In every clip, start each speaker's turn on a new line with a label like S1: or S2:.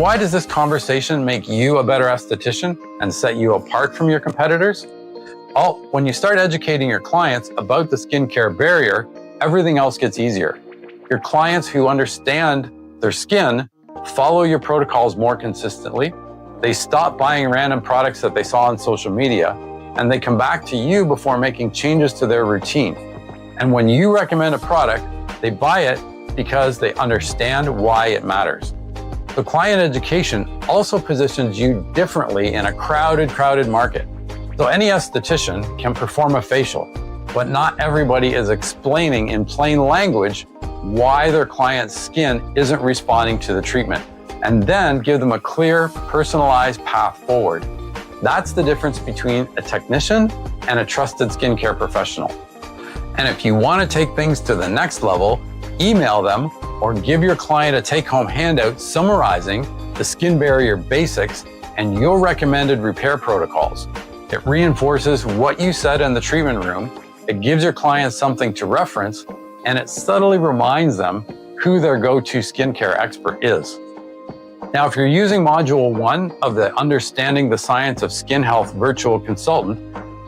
S1: why does this conversation make you a better esthetician and set you apart from your competitors? Well, when you start educating your clients about the skincare barrier, everything else gets easier. Your clients who understand their skin follow your protocols more consistently. They stop buying random products that they saw on social media, and they come back to you before making changes to their routine. And when you recommend a product, they buy it because they understand why it matters. So client education also positions you differently in a crowded market. So any esthetician can perform a facial, but not everybody is explaining in plain language why their client's skin isn't responding to the treatment, and then give them a clear, personalized path forward. That's the difference between a technician and a trusted skincare professional. And if you want to take things to the next level, email them or give your client a take-home handout summarizing the skin barrier basics and your recommended repair protocols. It reinforces what you said in the treatment room, it gives your clients something to reference, and it subtly reminds them who their go-to skincare expert is. Now, if you're using Module 1 of the Understanding the Science of Skin Health Virtual Consultant,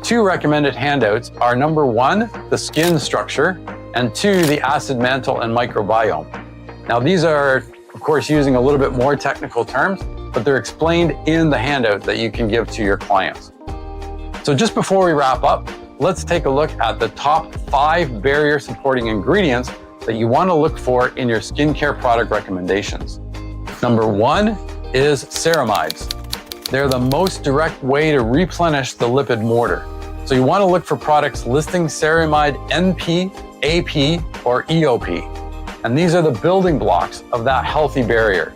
S1: 2 recommended handouts are number 1, the skin structure, and 2, the acid mantle and microbiome. Now, these are, of course, using a little bit more technical terms, but they're explained in the handout that you can give to your clients. So just before we wrap up, let's take a look at the top 5 barrier supporting ingredients that you want to look for in your skincare product recommendations. Number 1 is ceramides. They're the most direct way to replenish the lipid mortar. So you want to look for products listing ceramide NP, AP, or EOP. And these are the building blocks of that healthy barrier.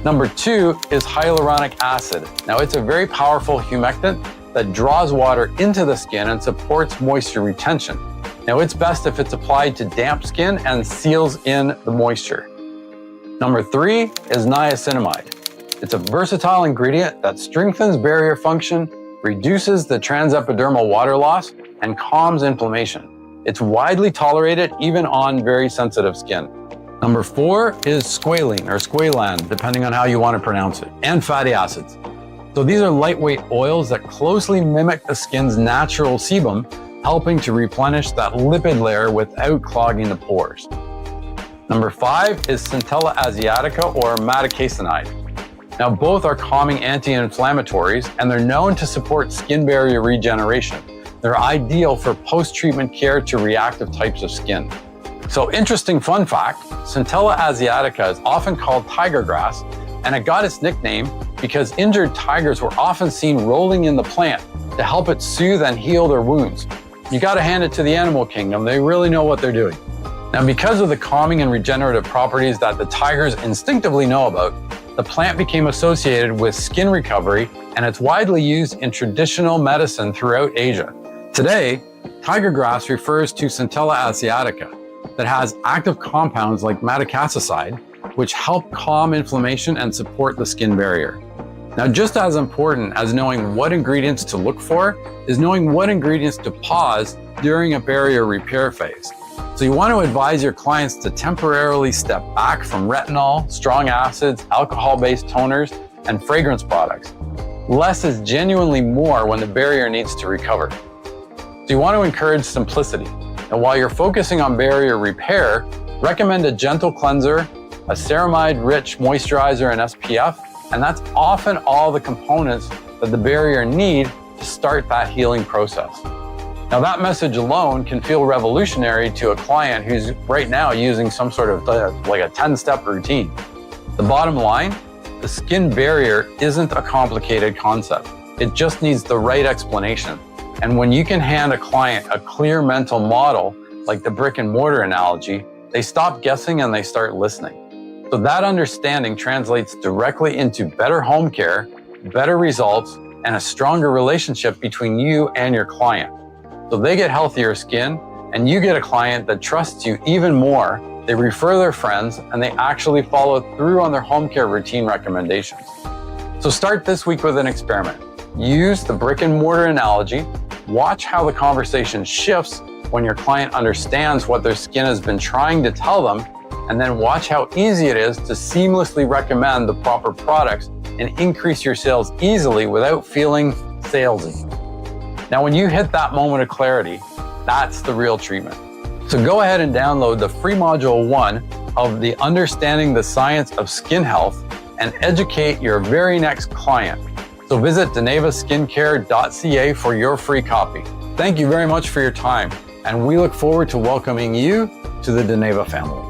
S1: Number 2 is hyaluronic acid. Now, it's a very powerful humectant that draws water into the skin and supports moisture retention. Now, it's best if it's applied to damp skin and seals in the moisture. Number 3 is niacinamide. It's a versatile ingredient that strengthens barrier function, reduces the transepidermal water loss, and calms inflammation. It's widely tolerated even on very sensitive skin. Number 4 is squalene or squalane, depending on how you want to pronounce it, and fatty acids. So these are lightweight oils that closely mimic the skin's natural sebum, helping to replenish that lipid layer without clogging the pores. Number 5 is Centella asiatica or madecassonide. Now, both are calming anti-inflammatories, and they're known to support skin barrier regeneration. They're ideal for post-treatment care to reactive types of skin. So, interesting fun fact, Centella asiatica is often called tiger grass, and it got its nickname because injured tigers were often seen rolling in the plant to help it soothe and heal their wounds. You gotta hand it to the animal kingdom, they really know what they're doing. Now, because of the calming and regenerative properties that the tigers instinctively know about, the plant became associated with skin recovery, and it's widely used in traditional medicine throughout Asia. Today, tiger grass refers to Centella asiatica that has active compounds like madecassoside, which help calm inflammation and support the skin barrier. Now, just as important as knowing what ingredients to look for is knowing what ingredients to pause during a barrier repair phase. So you want to advise your clients to temporarily step back from retinol, strong acids, alcohol-based toners, and fragrance products. Less is genuinely more when the barrier needs to recover. So you want to encourage simplicity. And while you're focusing on barrier repair, recommend a gentle cleanser, a ceramide-rich moisturizer and SPF, and that's often all the components that the barrier need to start that healing process. Now, that message alone can feel revolutionary to a client who's right now using some sort of like a 10-step routine. The bottom line, the skin barrier isn't a complicated concept. It just needs the right explanation. And when you can hand a client a clear mental model, like the brick and mortar analogy, they stop guessing and they start listening. So that understanding translates directly into better home care, better results, and a stronger relationship between you and your client. So they get healthier skin, and you get a client that trusts you even more. They refer their friends, and they actually follow through on their home care routine recommendations. So start this week with an experiment. Use the brick and mortar analogy. Watch how the conversation shifts when your client understands what their skin has been trying to tell them and then watch how easy it is to seamlessly recommend the proper products and increase your sales easily without feeling salesy. Now, when you hit that moment of clarity, that's the real treatment. So go ahead and download the free module 1 of the Understanding the Science of Skin Health and educate your very next client. So visit denevaskincare.ca for your free copy. Thank you very much for your time, and we look forward to welcoming you to the denéva family.